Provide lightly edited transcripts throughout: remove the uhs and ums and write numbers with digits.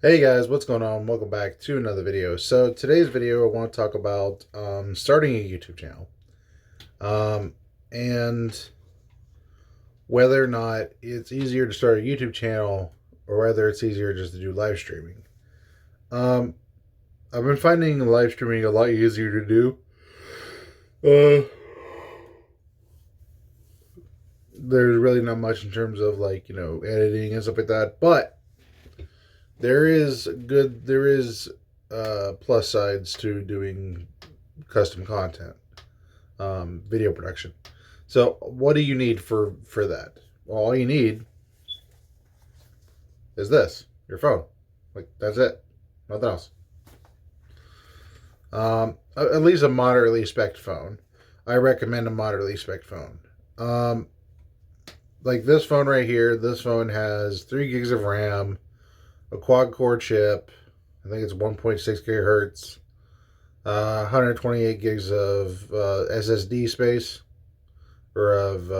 Hey guys, what's going on? Welcome back to another video. So today's video, I want to talk about starting a YouTube channel, um, and whether or not it's easier to start a YouTube channel or whether it's easier just to do live streaming. Um, I've been finding live streaming a lot easier to do. Uh, there's really not much in terms of editing and stuff like that, but there is plus sides to doing custom content, video production. So what do you need for that? Well, all you need is this, your phone. Like, that's it, nothing else. At least a moderately spec phone. I recommend a moderately spec phone. Um, like this phone right here. This phone has 3 gigs of RAM, a quad core chip. I think it's 1.6 gigahertz. 128 gigs of SSD space, or of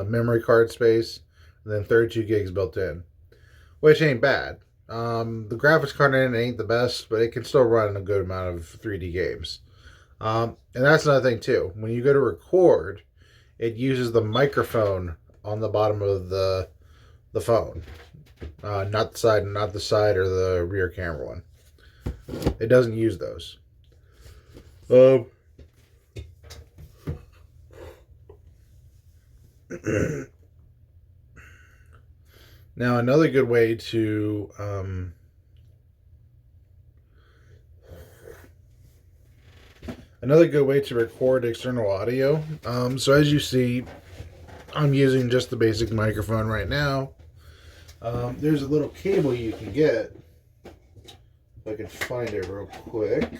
memory card space, and then 32 gigs built in, which ain't bad. The graphics card in it ain't the best, but it can still run a good amount of 3D games. And that's another thing too. When you go to record, it uses the microphone on the bottom of the phone, not the side or the rear camera one. It doesn't use those. Um, Now, another good way to record external audio. So as you see, I'm using just the basic microphone right now. There's a little cable you can get. If I can find it real quick.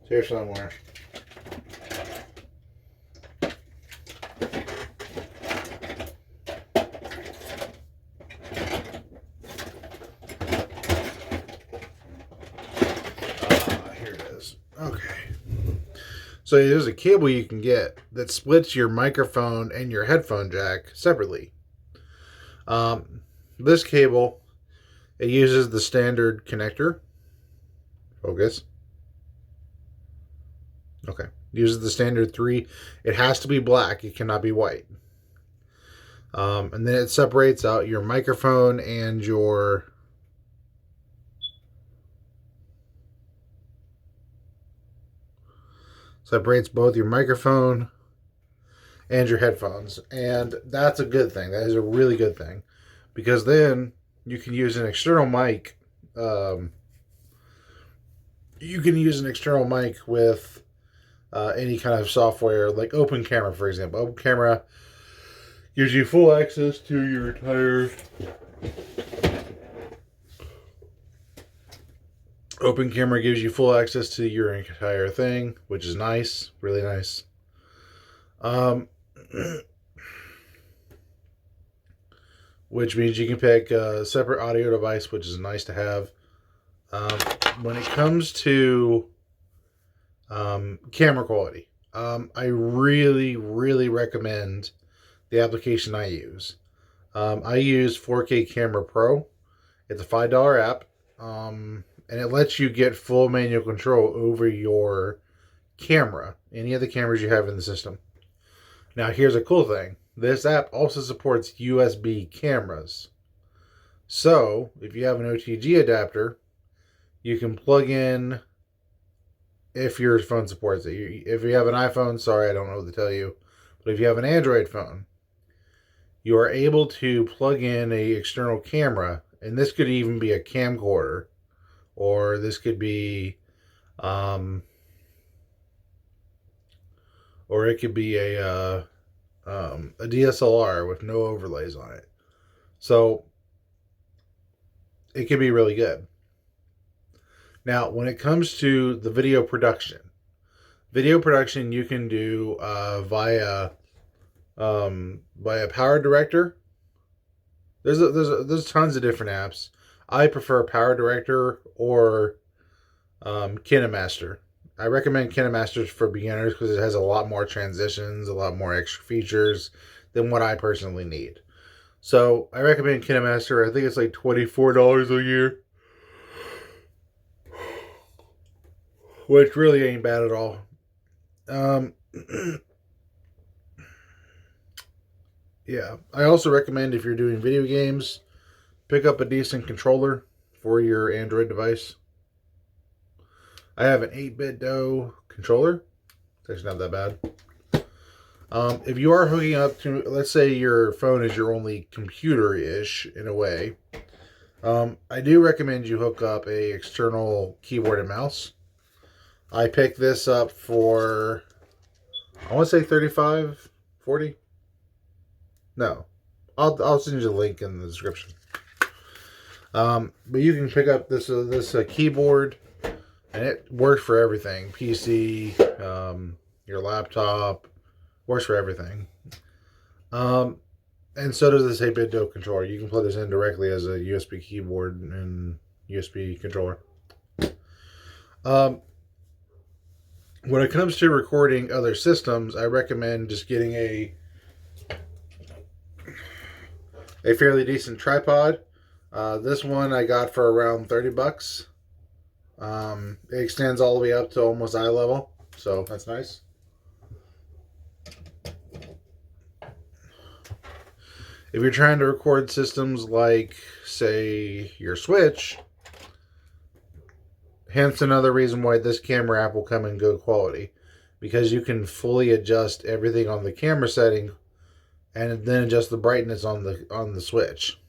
It's here somewhere. Here it is. Okay. So there's a cable you can get that splits your microphone and your headphone jack separately. This cable, it uses the standard connector. Focus. Okay. Uses the standard 3. It has to be black. It cannot be white. And then it separates out your microphone and your separates both your microphone and your headphones. And that's a good thing. That is a really good thing, because then you can use an external mic. You can use an external mic with any kind of software, like Open Camera, for example. Open Camera gives you full access to your entire Open Camera gives you full access to your entire thing, which is nice, really nice. Which means you can pick a separate audio device, which is nice to have. When it comes to camera quality, I really, really recommend the application I use. I use 4K Camera Pro. It's a $5 app, and it lets you get full manual control over your camera, any of the cameras you have in the system. Now, here's a cool thing. This app also supports USB cameras. So, if you have an OTG adapter, you can plug in, if your phone supports it. If you have an iPhone, sorry, I don't know what to tell you. But if you have an Android phone, you are able to plug in a external camera, and this could even be a camcorder, or this could be, or it could be a DSLR with no overlays on it. So it can be really good. Now, when it comes to the video production you can do via Power Director. There's tons of different apps. I prefer Power Director or KineMaster. I recommend KineMaster for beginners because it has a lot more transitions, a lot more extra features than what I personally need. So I recommend KineMaster. I think it's like $24 a year, which really ain't bad at all. Um, yeah, I also recommend if you're doing video games, pick up a decent controller for your Android device. I have an 8-bit DO controller. It's actually not that bad. If you are hooking up to, let's say your phone is your only computer-ish in a way, I do recommend you hook up a external keyboard and mouse. I picked this up for, I want to say 35, 40. No, I'll send you the link in the description. But you can pick up this keyboard, and it works for everything. PC, your laptop, works for everything. And so does this 8-bit DO controller. You can plug this in directly as a USB keyboard and USB controller. When it comes to recording other systems, I recommend just getting a fairly decent tripod. This one I got for around $30. It extends all the way up to almost eye level, so that's nice. If you're trying to record systems like, say, your Switch, hence another reason why this camera app will come in good quality, because you can fully adjust everything on the camera setting and then adjust the brightness on the Switch.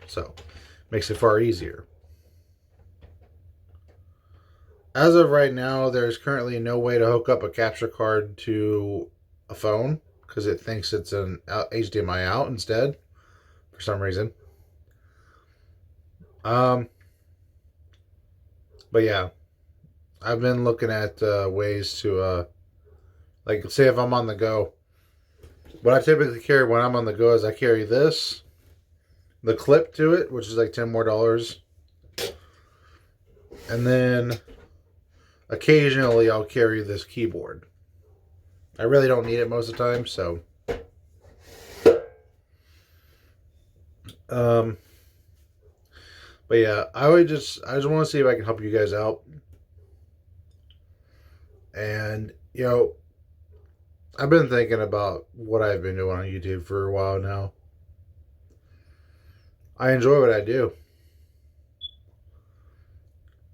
So, makes it far easier. As of right now, there's currently no way to hook up a capture card to a phone because it thinks it's an HDMI out instead for some reason. But yeah, I've been looking at ways to, like, say if I'm on the go. What I typically carry when I'm on the go is I carry this, the clip to it, which is like $10 more, and then occasionally I'll carry this keyboard. I really don't need it most of the time, so but yeah, I just want to see if I can help you guys out. And I've been thinking about what I've been doing on YouTube for a while now. I enjoy what I do.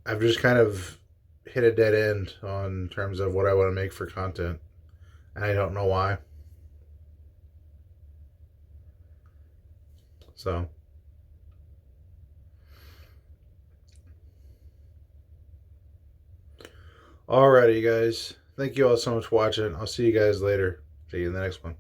I've just kind of hit a dead end on terms of what I want to make for content. And I don't know why. So, alrighty, guys. Thank you all so much for watching. I'll see you guys later. See you in the next one.